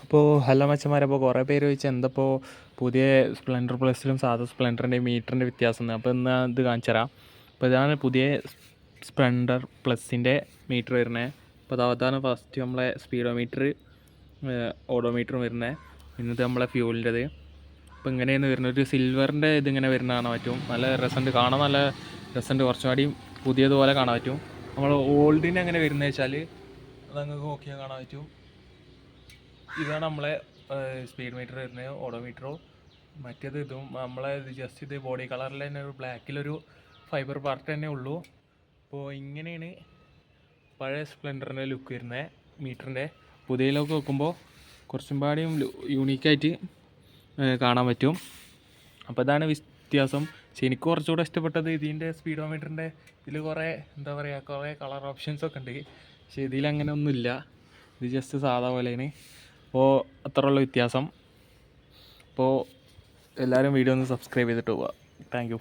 അപ്പോൾ ഹലോ മച്ചന്മാരെ, അപ്പോൾ കുറേ പേര് ചോദിച്ചാൽ എന്തപ്പോൾ പുതിയ സ്പ്ലെൻഡർ പ്ലസിലും സാധാ സ്പ്ലെൻഡറിൻ്റെ മീറ്ററിൻ്റെ വ്യത്യാസം. അപ്പോൾ ഇന്ന് ഇത് കാണിച്ചു തരാം. അപ്പോൾ ഇതാണ് പുതിയ സ്പ്ലെൻഡർ പ്ലസിൻ്റെ മീറ്റർ വരുന്നത്. അപ്പോൾ അതാണ് ഫസ്റ്റ് നമ്മളെ സ്പീഡോമീറ്റർ, ഓഡോമീറ്ററും വരുന്നത്. ഇന്നത്തെ നമ്മളെ ഫ്യൂലിൻ്റെത്. അപ്പോൾ ഇങ്ങനെയാണ് വരുന്നത്. ഒരു സിൽവറിൻ്റെ ഇതിങ്ങനെ വരുന്ന കാണാൻ പറ്റും. നല്ല രസമുണ്ട്, കാണാൻ നല്ല രസമുണ്ട്. കുറച്ചുകൂടി പുതിയതുപോലെ കാണാൻ പറ്റും. നമ്മൾ ഓൾഡിന് എങ്ങനെ വരുന്നത് വെച്ചാൽ അത് നിങ്ങൾക്ക് നോക്കിയാൽ കാണാൻ പറ്റും. ഇതാണ് നമ്മളെ സ്പീഡ് മീറ്റർ വരുന്നത്, ഓഡോമീറ്ററോ. മറ്റേത് ഇതും നമ്മളെ ജസ്റ്റ് ഇത് ബോഡി കളറിൽ തന്നെ ഒരു ബ്ലാക്കിലൊരു ഫൈബർ പാർട്ട് തന്നെ ഉള്ളൂ. അപ്പോൾ ഇങ്ങനെയാണ് പഴയ സ്പ്ലെൻഡറിൻ്റെ ലുക്ക് വരുന്നത്. മീറ്ററിൻ്റെ പുതിയതിലൊക്കെ വെക്കുമ്പോൾ കുറച്ചും പാടിയും യൂണീക്കായിട്ട് കാണാൻ പറ്റും. അപ്പോൾ ഇതാണ് വ്യത്യാസം. പക്ഷെ എനിക്ക് കുറച്ചുകൂടെ ഇഷ്ടപ്പെട്ടത് ഇതിൻ്റെ സ്പീഡോമീറ്ററിൻ്റെ ഇതിൽ കുറേ എന്താ പറയുക, കുറേ കളർ ഓപ്ഷൻസൊക്കെ ഉണ്ട്. പക്ഷേ ഇതിലങ്ങനെ ഒന്നുമില്ല. ഇത് ജസ്റ്റ് സാധാ പോലെയാണ്. അപ്പോൾ അത്രയുള്ള വ്യത്യാസം. അപ്പോൾ എല്ലാവരും വീഡിയോ ഒന്ന് സബ്സ്ക്രൈബ് ചെയ്തിട്ട് പോവുക. Thank you.